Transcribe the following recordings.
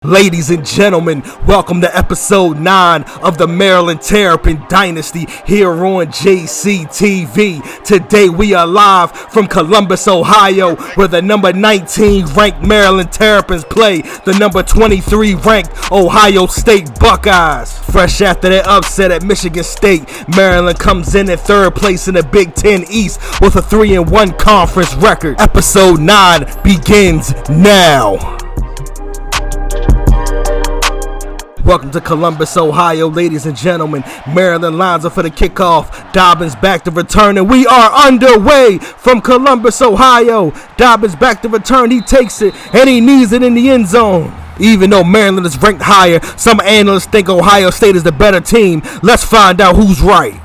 Ladies and gentlemen, welcome to episode 9 of the Maryland Terrapin Dynasty here on JCTV. Today we are live from Columbus, Ohio, where the number 19 ranked Maryland Terrapins play the number 23 ranked Ohio State Buckeyes. Fresh after their upset at Michigan State, Maryland comes in at third place in the Big Ten East with a 3-1 conference record. Episode 9 begins now. Welcome to Columbus, Ohio, ladies and gentlemen. Maryland lines up for the kickoff. Dobbins back to return, and we are underway from Columbus, Ohio. Dobbins back to return. He takes it, and he knees it in the end zone. Even though Maryland is ranked higher, some analysts think Ohio State is the better team. Let's find out who's right.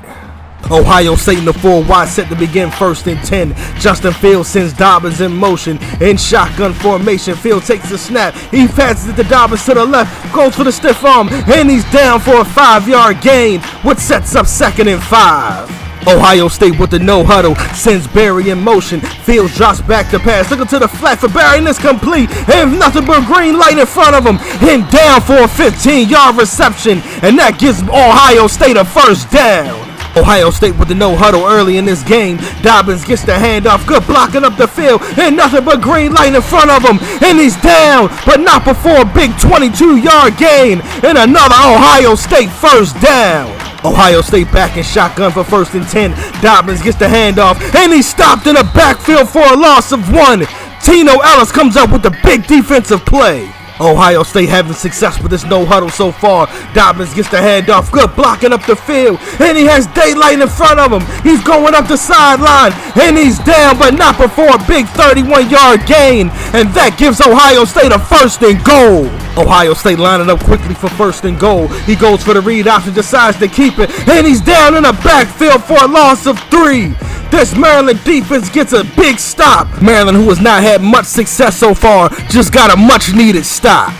Ohio State in the full wide set to begin, 1st and 10. Justin Fields sends Dobbins in motion in shotgun formation. Fields takes the snap. He passes it to Dobbins to the left, goes for the stiff arm, and he's down for a 5-yard gain, which sets up 2nd and 5. Ohio State with the no huddle sends Barry in motion. Fields drops back to pass, looking to the flat for Barry, and it's complete. And nothing but green light in front of him. And down for a 15-yard reception, and that gives Ohio State a first down. Ohio State with the no huddle early in this game. Dobbins gets the handoff, good blocking up the field, and nothing but green light in front of him. And he's down, but not before a big 22-yard gain and another Ohio State first down. Ohio State back in shotgun for 1st and 10. Dobbins gets the handoff, and he's stopped in the backfield for a loss of 1. Tino Ellis comes up with the big defensive play. Ohio State having success with this no huddle so far. Dobbins gets the handoff, good blocking up the field, and he has daylight in front of him. He's going up the sideline, and he's down, but not before a big 31-yard gain, and that gives Ohio State a 1st and goal. Ohio State lining up quickly for 1st and goal. He goes for the read option, decides to keep it, and he's down in the backfield for a loss of 3. This Maryland defense gets a big stop. Maryland, who has not had much success so far, just got a much-needed stop.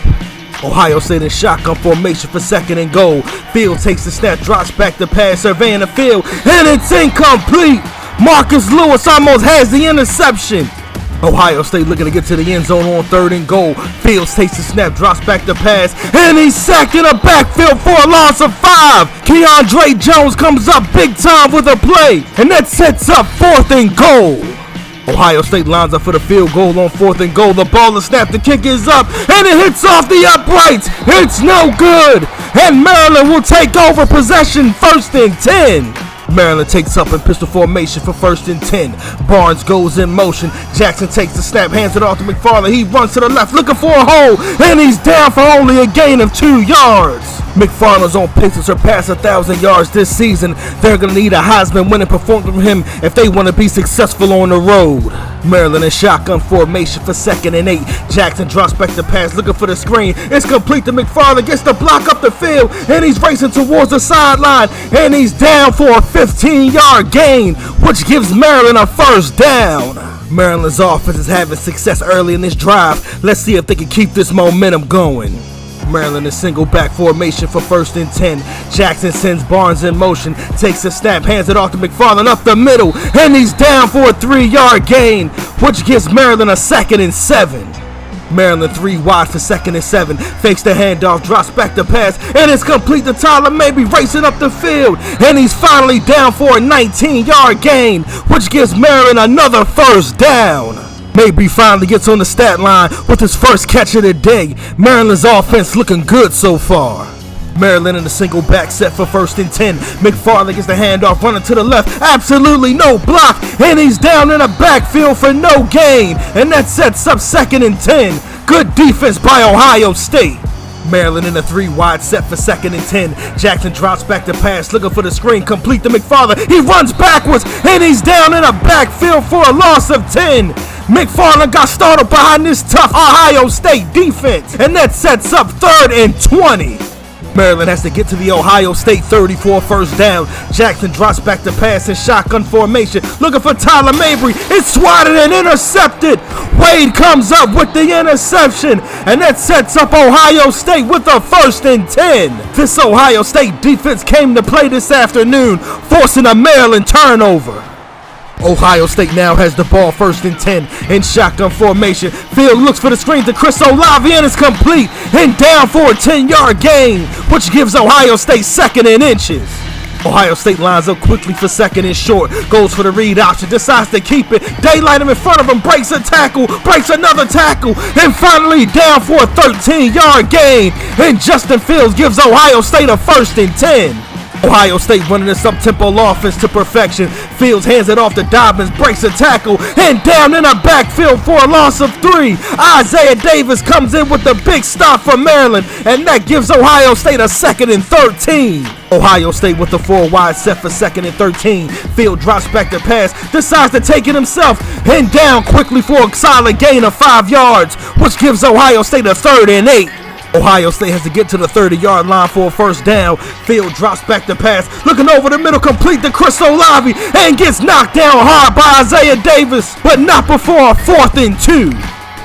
Ohio State in shotgun formation for 2nd and goal. Field takes the snap, drops back to pass, surveying the field, and it's incomplete. Marcus Lewis almost has the interception. Ohio State looking to get to the end zone on 3rd and goal. Fields takes the snap, drops back to pass, and he's sacked in the backfield for a loss of 5. Keandre Jones comes up big time with a play, and that sets up 4th and goal. Ohio State lines up for the field goal on 4th and goal. The ball is snapped, the kick is up, and it hits off the uprights. It's no good, and Maryland will take over possession, 1st and 10. Maryland takes up in pistol formation for 1st and 10. Barnes goes in motion. Jackson takes the snap, hands it off to McFarland. He runs to the left looking for a hole, and he's down for only a gain of 2 yards. McFarland's on pace to surpass 1,000 yards this season. They're going to need a Heisman winning performance from him if they want to be successful on the road. Maryland in shotgun formation for 2nd and 8. Jackson drops back to pass, looking for the screen. It's complete to McFarland, gets the block up the field, and he's racing towards the sideline, and he's down for a 15-yard gain, which gives Maryland a first down. Maryland's offense is having success early in this drive. Let's see if they can keep this momentum going. Maryland in single back formation for 1st and 10. Jackson sends Barnes in motion, takes a snap, hands it off to McFarland up the middle, and he's down for a 3-yard gain, which gives Maryland a 2nd and 7. Maryland 3 wide for 2nd and 7. Fakes the handoff, drops back to pass, and it's complete to Tyler Mabry racing up the field, and he's finally down for a 19-yard gain, which gives Maryland another first down. Mabry finally gets on the stat line with his first catch of the day. Maryland's offense looking good so far. Maryland in the single back set for 1st and 10. McFarland gets the handoff, running to the left. Absolutely no block, and he's down in the backfield for no gain. And that sets up 2nd and 10. Good defense by Ohio State. Maryland in a 3 wide set for 2nd and 10. Jackson drops back to pass, looking for the screen, complete to McFarland. He runs backwards, and he's down in the backfield for a loss of 10. McFarland got started behind this tough Ohio State defense, and that sets up 3rd and 20. Maryland has to get to the Ohio State 30 for a first down. Jackson drops back to pass in shotgun formation, looking for Tyler Mabry. It's swatted and intercepted. Wade comes up with the interception, and that sets up Ohio State with a 1st and 10. This Ohio State defense came to play this afternoon, forcing a Maryland turnover. Ohio State now has the ball 1st and 10 in shotgun formation. Field looks for the screen to Chris Olave and it's complete and down for a 10-yard gain, which gives Ohio State 2nd and inches. Ohio State lines up quickly for 2nd and short, goes for the read option, decides to keep it. Daylight him in front of him, breaks a tackle, breaks another tackle, and finally down for a 13-yard gain. And Justin Fields gives Ohio State a 1st and 10. Ohio State running this up-tempo offense to perfection. Fields hands it off to Dobbins, breaks a tackle, and down in a backfield for a loss of 3. Isaiah Davis comes in with the big stop for Maryland, and that gives Ohio State a 2nd and 13. Ohio State with the 4 wide set for 2nd and 13. Field drops back to pass, decides to take it himself, and down quickly for a solid gain of 5 yards, which gives Ohio State a 3rd and 8. Ohio State has to get to the 30-yard line for a 1st down. Field drops back to pass, looking over the middle, complete to Chris Olave, and gets knocked down hard by Isaiah Davis, but not before a 4th and 2.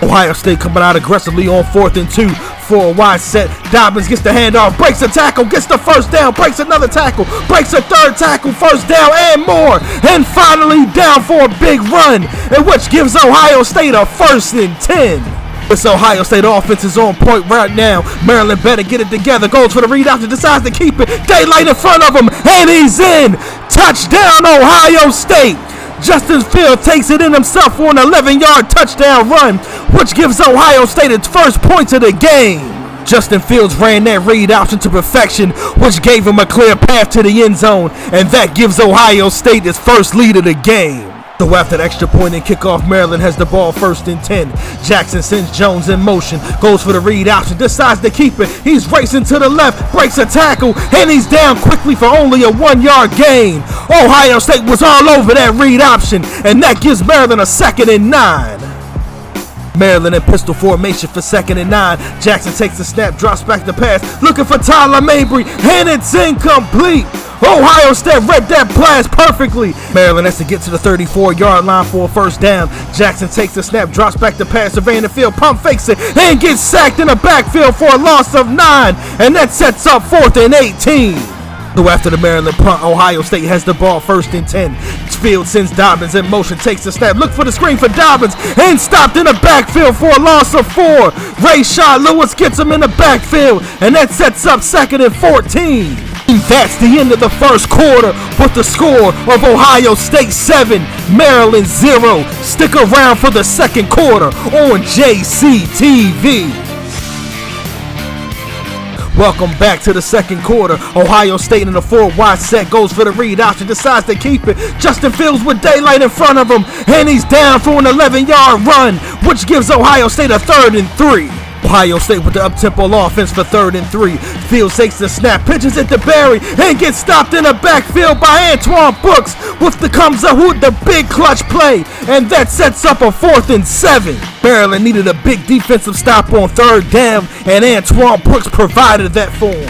Ohio State coming out aggressively on 4th and 2 for a wide set. Dobbins gets the handoff, breaks a tackle, gets the 1st down, breaks another tackle, breaks a 3rd tackle, 1st down and more, and finally down for a big run, and which gives Ohio State a 1st and 10. This Ohio State offense is on point right now. Maryland better get it together. Goes for the read option, decides to keep it. Daylight in front of him, and he's in. Touchdown, Ohio State. Justin Fields takes it in himself for an 11-yard touchdown run, which gives Ohio State its 1st points of the game. Justin Fields ran that read option to perfection, which gave him a clear path to the end zone, and that gives Ohio State its 1st lead of the game. So after the extra point and kickoff, Maryland has the ball 1st and 10. Jackson sends Jones in motion, goes for the read option, decides to keep it. He's racing to the left, breaks a tackle, and he's down quickly for only a 1-yard gain. Ohio State was all over that read option, and that gives Maryland a 2nd and 9. Maryland in pistol formation for 2nd and 9. Jackson takes the snap, drops back the pass, looking for Tyler Mabry, and it's incomplete. Ohio State read that pass perfectly. Maryland has to get to the 34-yard line for a 1st down. Jackson takes the snap, drops back the pass, surveying the field, pump fakes it, and gets sacked in the backfield for a loss of 9, and that sets up 4th and 18. So after the Maryland punt, Ohio State has the ball 1st and 10. Field sends Dobbins in motion, takes the snap, look for the screen for Dobbins, and stopped in the backfield for a loss of 4. Rashad Lewis gets him in the backfield, and that sets up 2nd and 14. And that's the end of the 1st quarter with the score of Ohio State 7, Maryland 0. Stick around for the 2nd quarter on JCTV. Welcome back to the 2nd quarter. Ohio State in the 4 wide set, goes for the read option, decides to keep it. Justin Fields with Daylight in front of him, and he's down for an 11-yard run, which gives Ohio State a 3rd and 3. Ohio State with the up-tempo offense for 3rd and 3. Fields takes the snap, pitches it to Barry, and gets stopped in the backfield by Antoine Brooks with the big clutch play, and that sets up a 4th and 7. Maryland needed a big defensive stop on 3rd down, and Antoine Brooks provided that for him.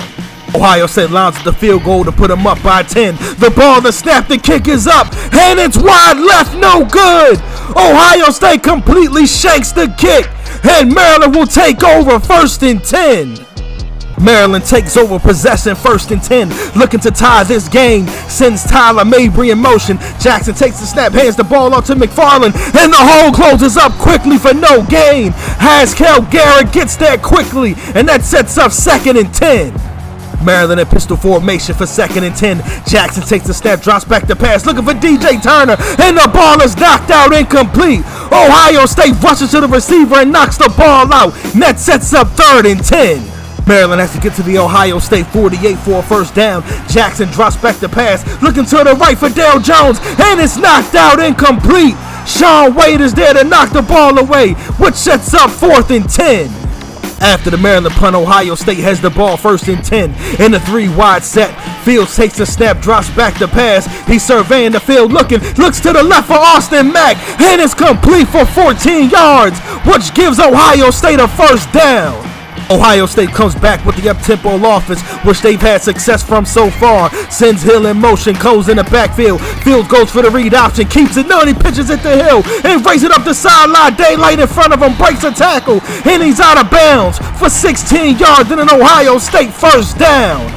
Ohio State lines at the field goal to put them up by 10. The ball, the snap, the kick is up, and it's wide left, no good. Ohio State completely shanks the kick, and Maryland will take over 1st and 10. Maryland takes over possession 1st and 10, looking to tie this game, sends Tyler Mabry in motion. Jackson takes the snap, hands the ball off to McFarland, and the hole closes up quickly for no gain. Haskell Garrett gets there quickly, and that sets up 2nd and 10. Maryland in pistol formation for 2nd and 10. Jackson takes the snap, drops back the pass, looking for DJ Turner, and the ball is knocked out incomplete. Ohio State rushes to the receiver and knocks the ball out, and that sets up 3rd and 10. Maryland has to get to the Ohio State 48 for a 1st down. Jackson drops back the pass, looking to the right for Dale Jones, and it's knocked out incomplete. Sean Wade is there to knock the ball away, which sets up 4th and 10. After the Maryland punt, Ohio State has the ball 1st and 10 in the 3 wide set. Fields takes the snap, drops back the pass. He's surveying the field, looks to the left for Austin Mack, and it's complete for 14 yards, which gives Ohio State a 1st down. Ohio State comes back with the up-tempo offense, which they've had success from so far. Sends Hill in motion, goes in the backfield. Field goes for the read option, keeps it. No, he pitches it to Hill and raises it up the sideline. Daylight in front of him, breaks a tackle, and he's out of bounds for 16 yards and an Ohio State 1st down.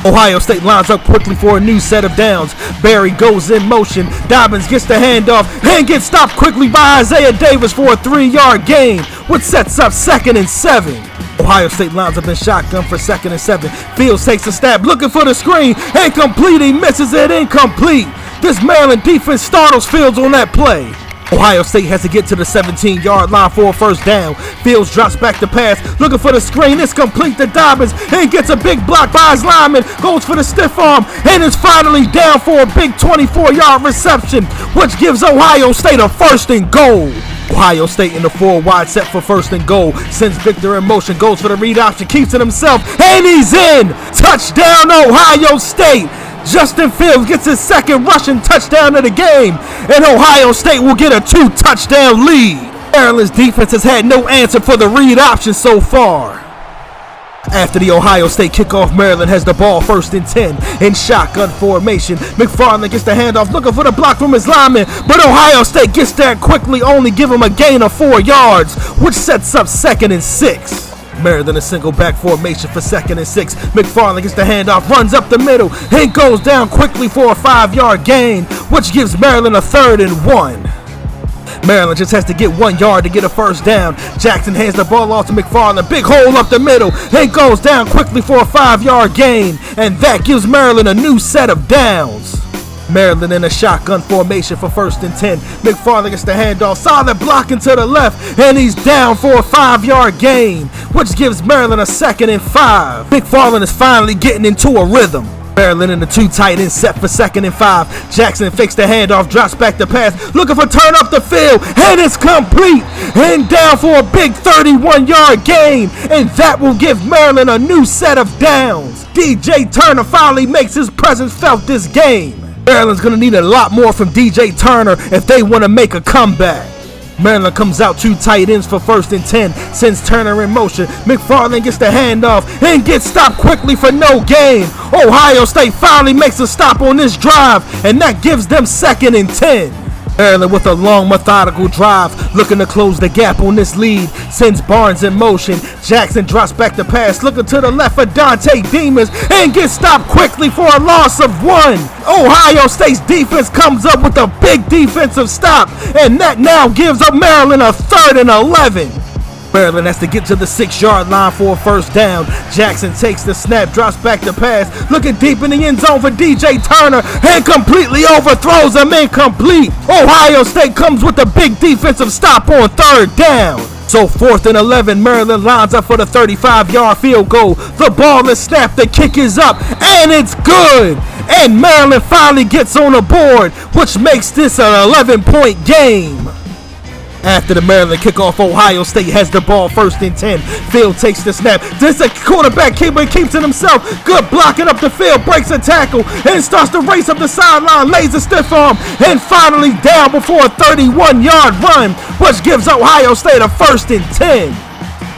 Ohio State lines up quickly for a new set of downs. Barry goes in motion. Dobbins gets the handoff and gets stopped quickly by Isaiah Davis for a 3-yard gain, which sets up 2nd and 7. Ohio State lines up in shotgun for 2nd and 7. Fields takes a stab looking for the screen. Incomplete. He misses it. Incomplete. This Maryland defense startles Fields on that play. Ohio State has to get to the 17-yard line for a 1st down. Fields drops back to pass, looking for the screen. It's complete to Dobbins, and gets a big block by his lineman. Goes for the stiff arm, and is finally down for a big 24-yard reception, which gives Ohio State a 1st and goal. Ohio State in the 4-wide set for 1st and goal. Sends Victor in motion, goes for the read option, keeps it himself, and he's in! Touchdown, Ohio State! Justin Fields gets his 2nd rushing touchdown of the game, and Ohio State will get a 2-touchdown lead. Maryland's defense has had no answer for the read option so far. After the Ohio State kickoff, Maryland has the ball 1st and 10 in shotgun formation. McFarland gets the handoff, looking for the block from his lineman, but Ohio State gets there quickly, only give him a gain of 4 yards, which sets up 2nd and 6. Maryland a single back formation for 2nd and 6. McFarland gets the handoff, runs up the middle, and goes down quickly for a 5-yard gain, which gives Maryland a 3rd and 1. Maryland just has to get 1 yard to get a 1st down. Jackson hands the ball off to McFarland, big hole up the middle, and goes down quickly for a 5-yard gain, and that gives Maryland a new set of downs. Maryland in a shotgun formation for 1st and 10. McFarland gets the handoff, solid blocking to the left, and he's down for a 5-yard gain, which gives Maryland a 2nd and 5. McFarland is finally getting into a rhythm. Maryland in the 2 tight end set for 2nd and 5. Jackson fakes the handoff, drops back the pass, looking for turn up the field, and it's complete, and down for a big 31-yard gain, and that will give Maryland a new set of downs. DJ Turner finally makes his presence felt this game. Maryland's going to need a lot more from DJ Turner if they want to make a comeback. Maryland comes out 2 tight ends for 1st and 10, sends Turner in motion. McFarland gets the handoff and gets stopped quickly for no gain. Ohio State finally makes a stop on this drive, and that gives them 2nd and 10. Maryland with a long methodical drive, looking to close the gap on this lead, sends Barnes in motion. Jackson drops back the pass, looking to the left for Dante Demons, and gets stopped quickly for a loss of 1. Ohio State's defense comes up with a big defensive stop, and that now gives up Maryland a 3rd and 11. Maryland has to get to the 6-yard line for a 1st down. Jackson takes the snap, drops back the pass, looking deep in the end zone for DJ Turner, and completely overthrows him. Incomplete. Ohio State comes with a big defensive stop on 3rd down. So 4th and 11, Maryland lines up for the 35-yard field goal. The ball is snapped, the kick is up, and it's good. And Maryland finally gets on the board, which makes this an 11-point game. After the Maryland kickoff, Ohio State has the ball 1st and 10. Field takes the snap. This a quarterback keeper, keeps it himself. Good blocking up the field, breaks a tackle, and starts to race up the sideline, lays a stiff arm, and finally down before a 31-yard run, which gives Ohio State a 1st and 10.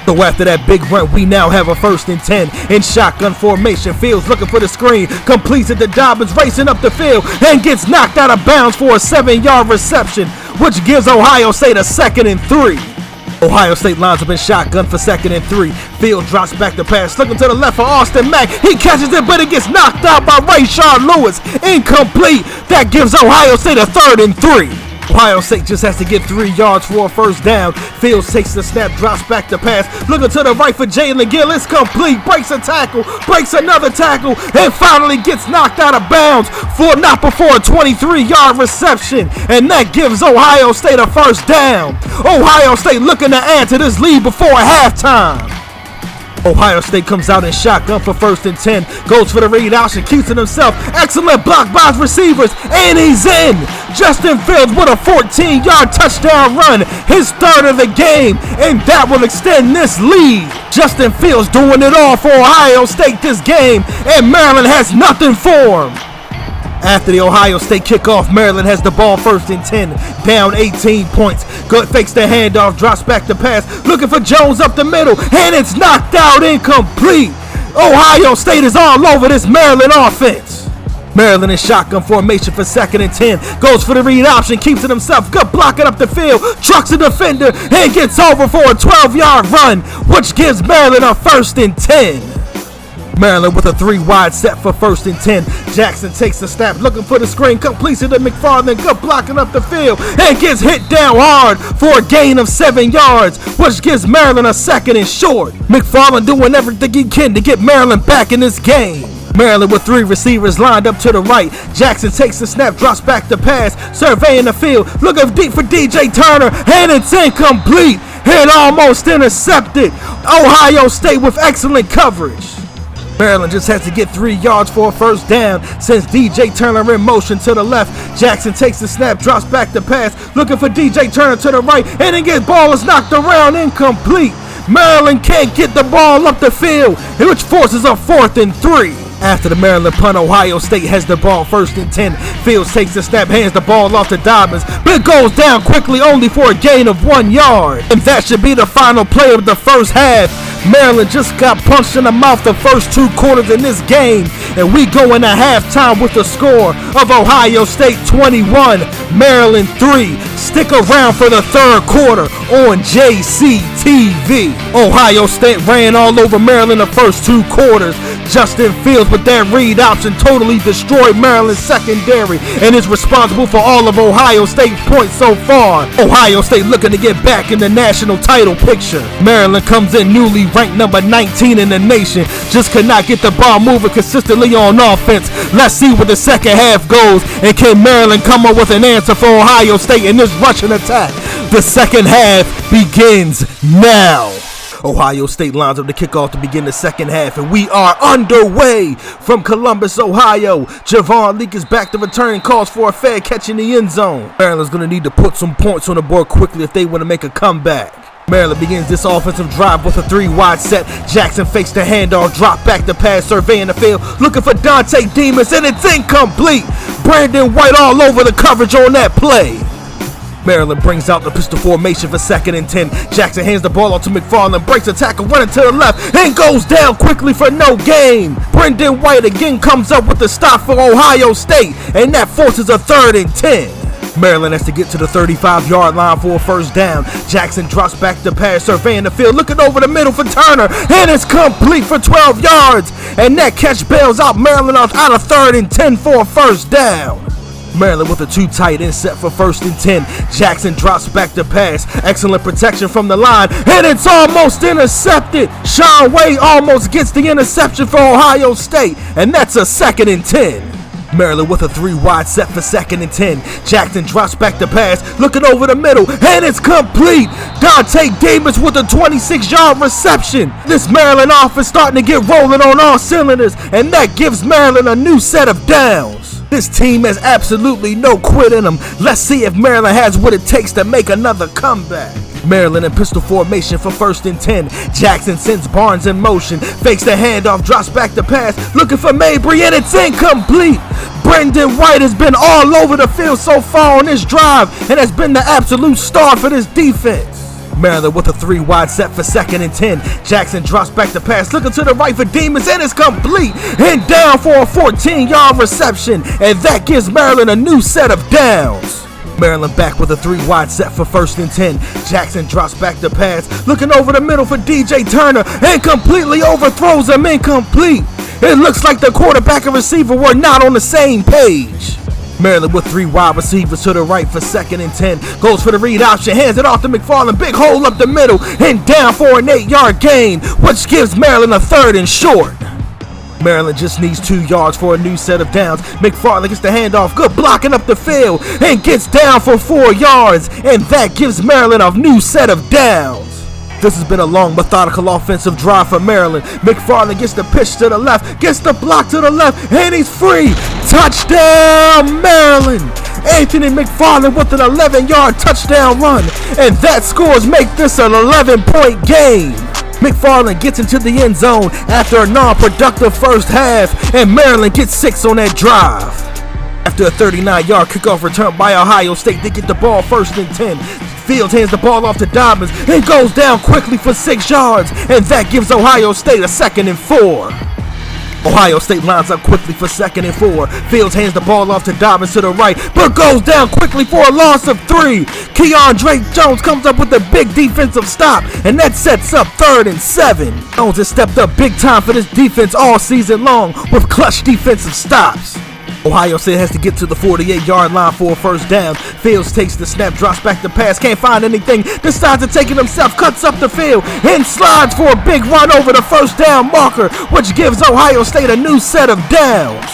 So after that big run, we now have a 1st and 10 in shotgun formation. Fields looking for the screen, completes it to Dobbins, racing up the field, and gets knocked out of bounds for a 7-yard reception, which gives Ohio State a 2nd and 3. Ohio State lines up in shotgun for 2nd and 3. Field drops back the pass, looking to the left for Austin Mack. He catches it, but it gets knocked out by Rayshard Lewis. Incomplete. That gives Ohio State a 3rd and 3. Ohio State just has to get 3 yards for a 1st down. Fields takes the snap, drops back the pass, looking to the right for Jalen Gill. It's complete, breaks a tackle, breaks another tackle, and finally gets knocked out of bounds for not before a 23-yard reception, and that gives Ohio State a 1st down. Ohio State looking to add to this lead before halftime. Ohio State comes out in shotgun for 1st and 10. Goes for the read option, keeps it himself. Excellent block by his receivers, and he's in. Justin Fields with a 14-yard touchdown run, his 3rd of the game, and that will extend this lead. Justin Fields doing it all for Ohio State this game, and Maryland has nothing for him. After the Ohio State kickoff, Maryland has the ball 1st and 10, down 18 points. Good fakes the handoff, drops back the pass, looking for Jones up the middle, and it's knocked out, incomplete. Ohio State is all over this Maryland offense. Maryland in shotgun formation for 2nd and 10. Goes for the read option, keeps it himself. Good blocking up the field, trucks a defender, and gets over for a 12-yard run, which gives Maryland a 1st and 10. Maryland with a 3-wide set for 1st and 10. Jackson takes the snap, looking for the screen, completes it to McFarland, good blocking up the field, and gets hit down hard for a gain of 7 yards, which gives Maryland a 2nd and short. McFarland doing everything he can to get Maryland back in this game. Maryland with 3 receivers lined up to the right. Jackson takes the snap, drops back the pass, surveying the field, looking deep for DJ Turner, and it's incomplete. Hit almost intercepted. Ohio State with excellent coverage. Maryland just has to get 3 yards for a 1st down. Sends DJ Turner in motion to the left. Jackson takes the snap, drops back the pass, looking for DJ Turner to the right, and then gets ball is knocked around, incomplete. Maryland can't get the ball up the field, which forces a 4th and 3. After the Maryland punt, Ohio State has the ball 1st and 10. Fields takes the snap, hands the ball off to Dobbins, but it goes down quickly only for a gain of 1 yard. And that should be the final play of the 1st half. Maryland just got punched in the mouth the first 2 quarters in this game, and we go into halftime with the score of Ohio State 21, Maryland 3. Stick around for the 3rd quarter on JCTV. Ohio State ran all over Maryland the first 2 quarters. Justin Fields with that read option totally destroyed Maryland's secondary and is responsible for all of Ohio State's points so far. Ohio State looking to get back in the national title picture. Maryland comes in newly ranked number 19 in the nation. Just could not get the ball moving consistently on offense. Let's see where the 2nd half goes, and can Maryland come up with an answer for Ohio State in this rushing attack. The 2nd half begins now. Ohio State lines up the kickoff to begin the 2nd half, and we are underway from Columbus, Ohio. Javon Leak is back to return and calls for a fair catch in the end zone. Maryland's going to need to put some points on the board quickly if they want to make a comeback. Maryland begins this offensive drive with a 3-wide set. Jackson fakes the handoff, drop back the pass, surveying the field, looking for Dante Demas, and it's incomplete. Brandon White all over the coverage on that play. Maryland brings out the pistol formation for 2nd and 10. Jackson hands the ball out to McFarland, breaks the tackle, running to the left, and goes down quickly for no gain. Brendan White again comes up with the stop for Ohio State, and that forces a 3rd and 10. Maryland has to get to the 35-yard line for a 1st down. Jackson drops back the pass, surveying the field, looking over the middle for Turner, and it's complete for 12 yards. And that catch bails out Maryland out of 3rd and 10 for a 1st down. Maryland with a 2 tight end set for 1st and 10. Jackson drops back the pass. Excellent protection from the line, and it's almost intercepted. Sean Wade almost gets the interception for Ohio State, and that's a 2nd and 10. Maryland with a 3-wide set for 2nd and 10. Jackson drops back the pass, looking over the middle, and it's complete. Dante Davis with a 26-yard reception. This Maryland offense starting to get rolling on all cylinders, and that gives Maryland a new set of downs. This team has absolutely no quit in them. Let's see if Maryland has what it takes to make another comeback. Maryland in pistol formation for 1st and 10. Jackson sends Barnes in motion, fakes the handoff, drops back the pass, looking for Mabry, and it's incomplete. Brendan White has been all over the field so far on this drive and has been the absolute star for this defense. Maryland with a 3-wide set for 2nd and 10. Jackson drops back the pass, looking to the right for Demas, and it's complete and down for a 14-yard reception, and that gives Maryland a new set of downs. Maryland back with a 3-wide set for 1st and 10. Jackson drops back the pass, looking over the middle for DJ Turner, and completely overthrows him, incomplete. It looks like the quarterback and receiver were not on the same page. Maryland with 3 wide receivers to the right for 2nd and 10. Goes for the read option, hands it off to McFarland. Big hole up the middle and down for an 8-yard gain, which gives Maryland a 3rd and short. Maryland just needs 2 yards for a new set of downs. McFarland gets the handoff, good blocking up the field, and gets down for 4 yards, and that gives Maryland a new set of downs. This has been a long, methodical offensive drive for Maryland. McFarland gets the pitch to the left, gets the block to the left, and he's free. Touchdown, Maryland! Anthony McFarland with an 11-yard touchdown run, and that scores make this an 11-point game. McFarland gets into the end zone after a non-productive first half, and Maryland gets 6 on that drive. After a 39-yard kickoff return by Ohio State, they get the ball 1st and 10. Fields hands the ball off to Dobbins and goes down quickly for 6 yards, and that gives Ohio State a 2nd and 4. Ohio State lines up quickly for 2nd and 4. Fields hands the ball off to Dobbins to the right, but goes down quickly for a loss of 3. Keandre Jones comes up with a big defensive stop, and that sets up 3rd and 7. Jones has stepped up big time for this defense all season long with clutch defensive stops. Ohio State has to get to the 48-yard line for a first down. Fields takes the snap, drops back the pass, can't find anything, decides to take it himself, cuts up the field, and slides for a big run over the first down marker, which gives Ohio State a new set of downs.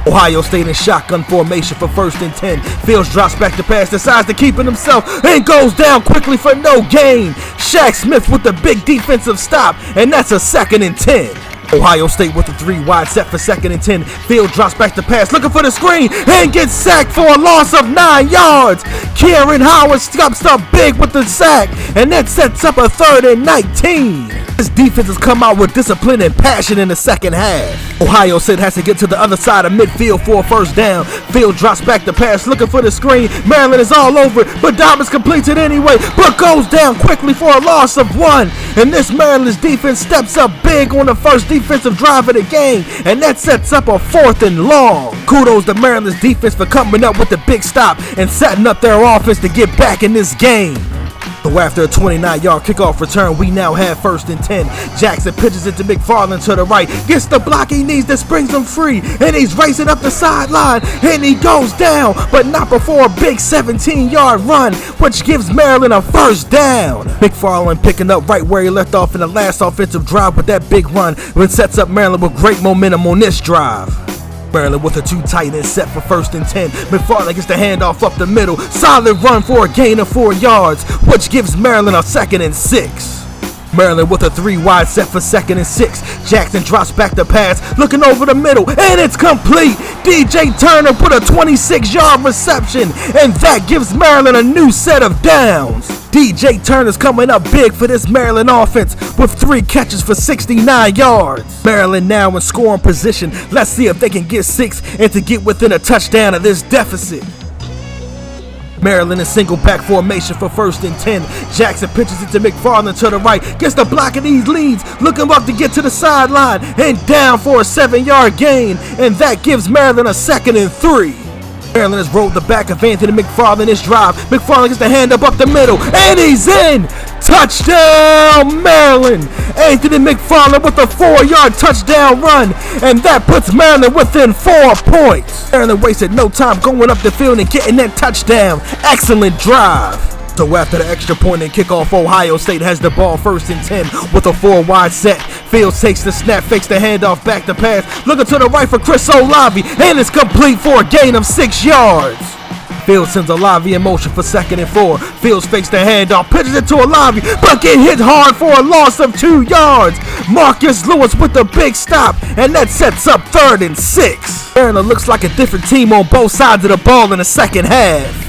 Ohio State in shotgun formation for 1st and 10. Fields drops back the pass, decides to keep it himself, and goes down quickly for no gain. Shaq Smith with the big defensive stop, and that's a 2nd and 10. Ohio State with a 3-wide set for 2nd and 10. Field drops back the pass, looking for the screen, and gets sacked for a loss of 9 yards. Kieran Howard steps up big with the sack, and that sets up a 3rd and 19. This defense has come out with discipline and passion in the second half. Ohio State has to get to the other side of midfield for a first down. Field drops back the pass, looking for the screen. Maryland is all over it, but Dobbins completes it anyway, but goes down quickly for a loss of 1. And this Maryland's defense steps up big on the first defensive drive of the game, and that sets up a 4th and long. Kudos to Maryland's defense for coming up with the big stop and setting up their offense to get back in this game. So after a 29-yard kickoff return, we now have 1st and 10. Jackson pitches it to McFarland to the right, gets the block he needs that springs him free, and he's racing up the sideline, and he goes down, but not before a big 17-yard run, which gives Maryland a first down. McFarland picking up right where he left off in the last offensive drive with that big run, which sets up Maryland with great momentum on this drive. Maryland with a 2 tight end set for 1st and 10. McFarland gets the handoff up the middle. Solid run for a gain of 4 yards, which gives Maryland a 2nd and 6. Maryland with a 3-wide set for 2nd and 6. Jackson drops back the pass, looking over the middle, and it's complete. DJ Turner put a 26-yard reception, and that gives Maryland a new set of downs. DJ Turner's coming up big for this Maryland offense with 3 catches for 69 yards. Maryland now in scoring position. Let's see if they can get 6 and to get within a touchdown of this deficit. Maryland in single back formation for 1st and 10. Jackson pitches it to McFarland to the right, gets the block of these leads, looking up to get to the sideline, and down for a 7-yard gain, and that gives Maryland a 2nd and 3. Maryland has rolled the back of Anthony McFarland this drive. McFarland gets the hand up the middle, and he's in! Touchdown, Maryland! Anthony McFarland with a 4-yard touchdown run, and that puts Maryland within 4 points. Maryland wasted no time going up the field and getting that touchdown. Excellent drive. So after the extra point and kickoff, Ohio State has the ball 1st and 10 with a 4-wide set. Fields takes the snap, fakes the handoff, back to pass, looking to the right for Chris Olave, and it's complete for a gain of 6 yards. Fields sends Olave in motion for 2nd and 4. Fields fakes the handoff, pitches it to Olave, but get hit hard for a loss of 2 yards. Marcus Lewis with the big stop, and that sets up 3rd and 6. Maryland looks like a different team on both sides of the ball in the second half.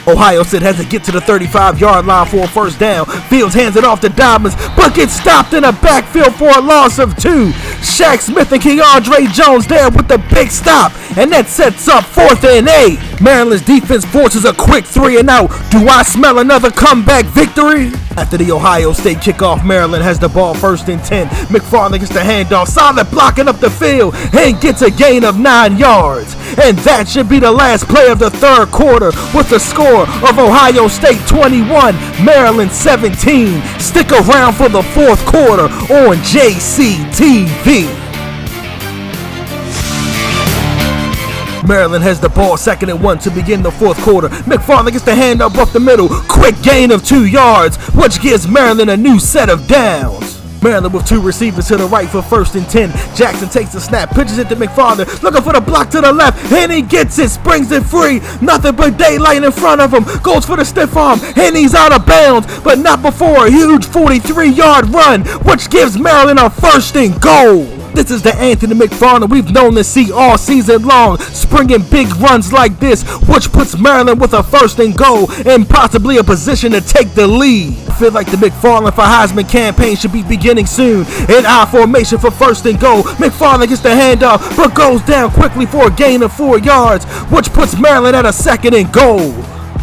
Ohio State has to get to the 35-yard line for a first down. Fields hands it off to Dobbins, but gets stopped in the backfield for a loss of 2. Shaq Smith and Keandre Jones there with the big stop, and that sets up 4th and 8. Maryland's defense forces a quick 3 and out. Do I smell another comeback victory? After the Ohio State kickoff, Maryland has the ball 1st and 10. McFarland gets the handoff, solid blocking up the field, and gets a gain of 9 yards. And that should be the last play of the 3rd quarter with the score of Ohio State 21, Maryland 17. Stick around for the 4th quarter on JCTV. Maryland has the ball 2nd and 1 to begin the 4th quarter. McFarland gets the hand up the middle. Quick gain of 2 yards, which gives Maryland a new set of downs. Maryland with 2 receivers to the right for 1st and 10. Jackson takes the snap, pitches it to McFarland, looking for the block to the left, and he gets it, springs it free. Nothing but daylight in front of him. Goes for the stiff arm, and he's out of bounds, but not before a huge 43-yard run, which gives Maryland a 1st and goal. This is the Anthony McFarland we've known to see all season long, springing big runs like this, which puts Maryland with a 1st and goal and possibly a position to take the lead. I feel like the McFarland for Heisman campaign should be beginning soon. In I formation for 1st and goal, McFarland gets the handoff, but goes down quickly for a gain of 4 yards, which puts Maryland at a 2nd and goal.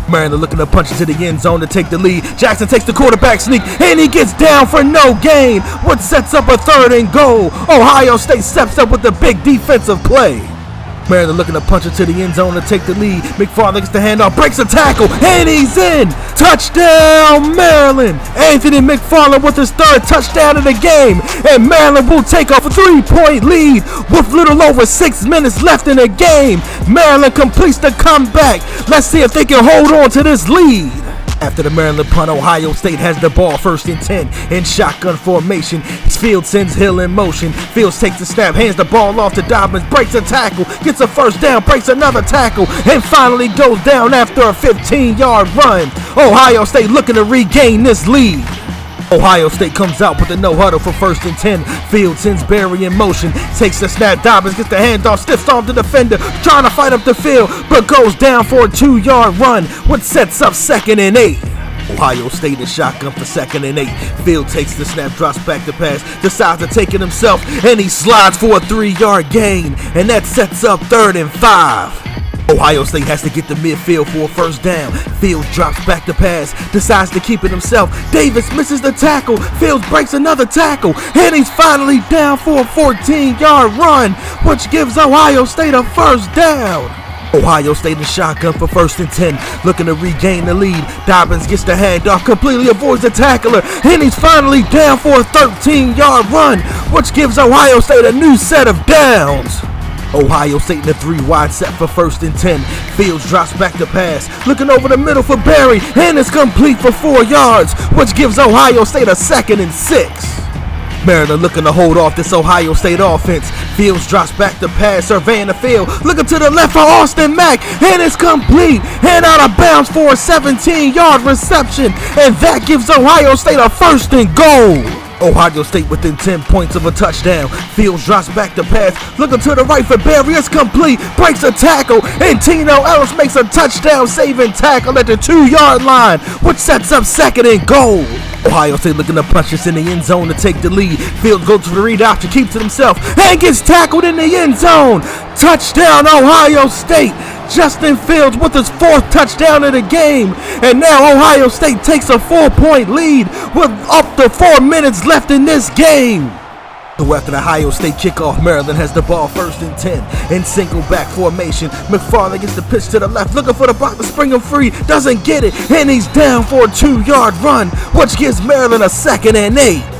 Maryland looking to punch into the end zone to take the lead. Jackson takes the quarterback sneak, and he gets down for no gain, which sets up a 3rd and goal. Ohio State steps up with the big defensive play. Maryland looking to punch into the end zone to take the lead. McFarland gets the handoff, breaks a tackle, and he's in. Touchdown, Maryland. Anthony McFarland with his 3rd touchdown of the game, and Maryland will take a 3-point lead with little over 6 minutes left in the game. Maryland completes the comeback. Let's see if they can hold on to this lead. After the Maryland punt, Ohio State has the ball 1st and 10 in shotgun formation. Fields sends Hill in motion. Fields takes the snap, hands the ball off to Dobbins, breaks a tackle, gets a 1st down, breaks another tackle, and finally goes down after a 15-yard run. Ohio State looking to regain this lead. Ohio State comes out with a no huddle for 1st and 10. Field sends Barry in motion, takes the snap, Dobbins gets the handoff, stiffs off the defender, trying to fight up the field, but goes down for a 2-yard run, which sets up 2nd and 8. Ohio State is shotgun for 2nd and 8. Field takes the snap, drops back to pass, decides to take it himself, and he slides for a 3-yard gain, and that sets up 3rd and 5. Ohio State has to get to midfield for a 1st down. Fields drops back to pass, decides to keep it himself. Davis misses the tackle. Fields breaks another tackle, and he's finally down for a 14-yard run, which gives Ohio State a 1st down. Ohio State in shotgun for 1st and 10, looking to regain the lead. Dobbins gets the handoff, completely avoids the tackler, and he's finally down for a 13-yard run, which gives Ohio State a new set of downs. Ohio State in a 3-wide set for 1st and 10. Fields drops back to pass, looking over the middle for Barry, and it's complete for 4 yards, which gives Ohio State a 2nd and 6. Maryland looking to hold off this Ohio State offense. Fields drops back to pass, surveying the field, looking to the left for Austin Mack, and it's complete, and out of bounds for a 17-yard reception, and that gives Ohio State a 1st and goal. Ohio State within 10 points of a touchdown. Fields drops back to pass, looking to the right for Barry. It's complete, breaks a tackle, and Tino Ellis makes a touchdown-saving tackle at the 2-yard line, which sets up 2nd and goal. Ohio State looking to punch this in the end zone to take the lead. Fields goes to the read option, keeps it himself, and gets tackled in the end zone. Touchdown, Ohio State. Justin Fields with his 4th touchdown of the game, and now Ohio State takes a 4-point lead with up to 4 minutes left in this game. So after the Ohio State kickoff, Maryland has the ball 1st and 10 in single back formation. McFarland gets the pitch to the left, looking for the block to spring him free, doesn't get it, and he's down for a 2-yard run, which gives Maryland a 2nd and 8.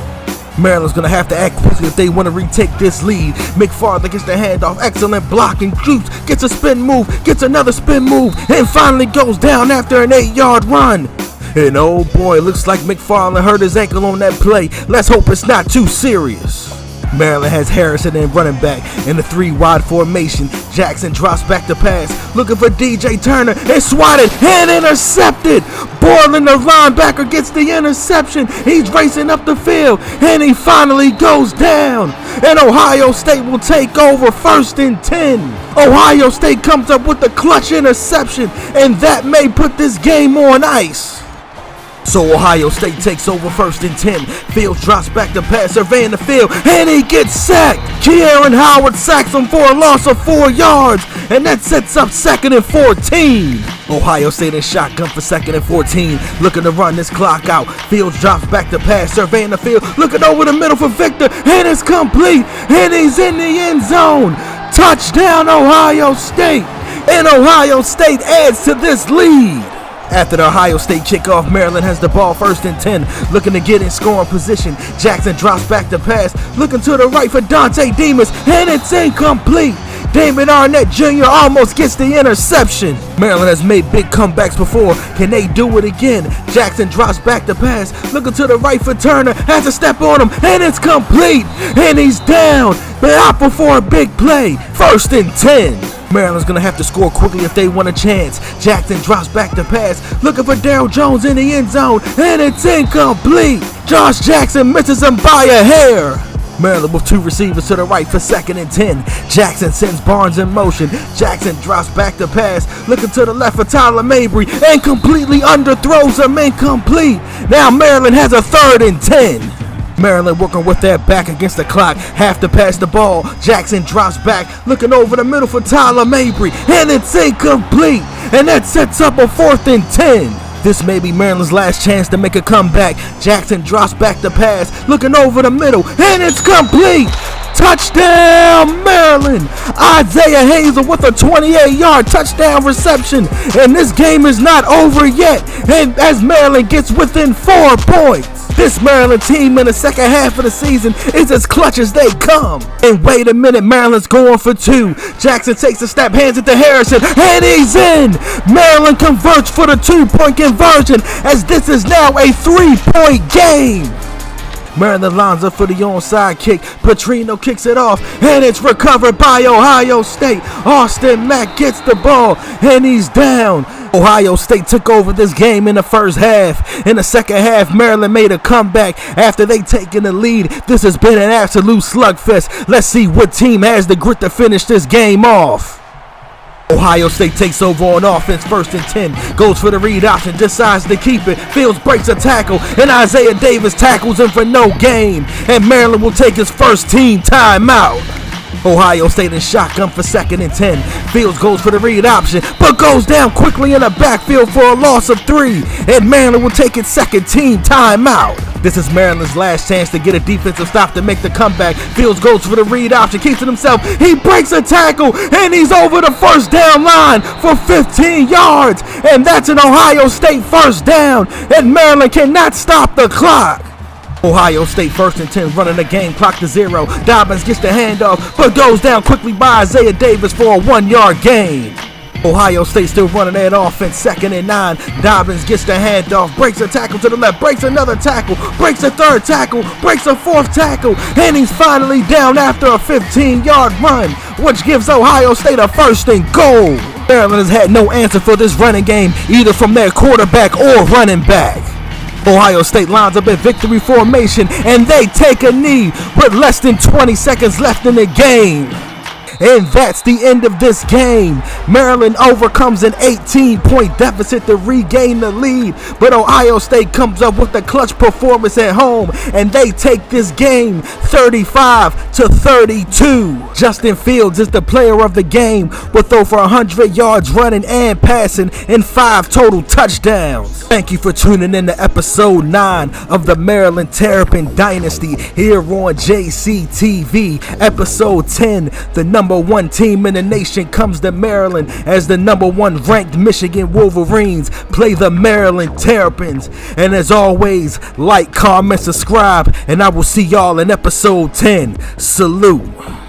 Maryland's going to have to act quickly if they want to retake this lead. McFarland gets the handoff, excellent blocking, shoots, gets a spin move, gets another spin move, and finally goes down after an 8-yard run. And oh boy, looks like McFarland hurt his ankle on that play. Let's hope it's not too serious. Maryland has Harrison in running back in the 3-wide formation. Jackson drops back to pass, looking for DJ Turner, and swatted and intercepted. Borland, the linebacker, gets the interception. He's racing up the field, and he finally goes down. And Ohio State will take over 1st and 10. Ohio State comes up with the clutch interception, and that may put this game on ice. So Ohio State takes over 1st and 10. Fields drops back to pass, surveying the field, and he gets sacked. Kieran Howard sacks him for a loss of 4 yards, and that sets up 2nd and 14. Ohio State in shotgun for 2nd and 14, looking to run this clock out. Fields drops back to pass, surveying the field, looking over the middle for Victor, and it's complete, and he's in the end zone. Touchdown, Ohio State, and Ohio State adds to this lead. After the Ohio State kickoff, Maryland has the ball 1st and 10, looking to get in scoring position. Jackson drops back to pass, looking to the right for Dante Demas, and it's incomplete. Damon Arnett Jr. almost gets the interception. Maryland has made big comebacks before. Can they do it again? Jackson drops back to pass, looking to the right for Turner, has to step on him, and it's complete. And he's down, but out before a big play. 1st and 10. Maryland's going to have to score quickly if they want a chance. Jackson drops back to pass, looking for Darryl Jones in the end zone, and it's incomplete. Josh Jackson misses him by a hair. Maryland with 2 receivers to the right for 2nd and 10. Jackson sends Barnes in motion. Jackson drops back to pass, looking to the left for Tyler Mabry, and completely underthrows him, incomplete. Now Maryland has a 3rd and 10. Maryland working with their back against the clock. Have to pass the ball. Jackson drops back, looking over the middle for Tyler Mabry, and it's incomplete. And that sets up a 4th and 10. This may be Maryland's last chance to make a comeback. Jackson drops back the pass, looking over the middle, and it's complete. Touchdown, Maryland! Isaiah Hazel with a 28-yard touchdown reception. And this game is not over yet, and as Maryland gets within 4 points. This Maryland team in the second half of the season is as clutch as they come. And wait a minute, Maryland's going for 2. Jackson takes a step, hands it to Harrison, and he's in! Maryland converts for the 2-point conversion, as this is now a 3-point game. Maryland lines up for the onside kick. Petrino kicks it off, and it's recovered by Ohio State. Austin Mack gets the ball, and he's down. Ohio State took over this game in the first half. In the second half, Maryland made a comeback after they taken the lead. This has been an absolute slugfest. Let's see what team has the grit to finish this game off. Ohio State takes over on offense, 1st and 10, goes for the read option, decides to keep it. Fields breaks a tackle, and Isaiah Davis tackles him for no gain. And Maryland will take his first team timeout. Ohio State in shotgun for 2nd and 10. Fields goes for the read option, but goes down quickly in the backfield for a loss of 3. And Maryland will take its 2nd team timeout. This is Maryland's last chance to get a defensive stop to make the comeback. Fields goes for the read option, keeps it himself. He breaks a tackle, and he's over the 1st down line for 15 yards. And that's an Ohio State 1st down, and Maryland cannot stop the clock. Ohio State 1st and 10, running the game clock to 0. Dobbins gets the handoff, but goes down quickly by Isaiah Davis for a 1-yard gain. Ohio State still running that offense, 2nd and 9. Dobbins gets the handoff, breaks a tackle to the left, breaks another tackle, breaks a 3rd tackle, breaks a 4th tackle, and he's finally down after a 15-yard run, which gives Ohio State a 1st and goal. Maryland has had no answer for this running game, either from their quarterback or running back. Ohio State lines up in victory formation, and they take a knee with less than 20 seconds left in the game. And that's the end of this game. Maryland overcomes an 18-point deficit to regain the lead, but Ohio State comes up with a clutch performance at home, and they take this game 35-32. Justin Fields is the player of the game with over 100 yards running and passing and 5 total touchdowns. Thank you for tuning in to episode 9 of the Maryland Terrapin Dynasty here on JCTV. Episode 10, the number 1 team in the nation comes to Maryland as the number 1 ranked Michigan Wolverines play the Maryland Terrapins. And as always, like, comment, subscribe, and I will see y'all in episode 10. Salute.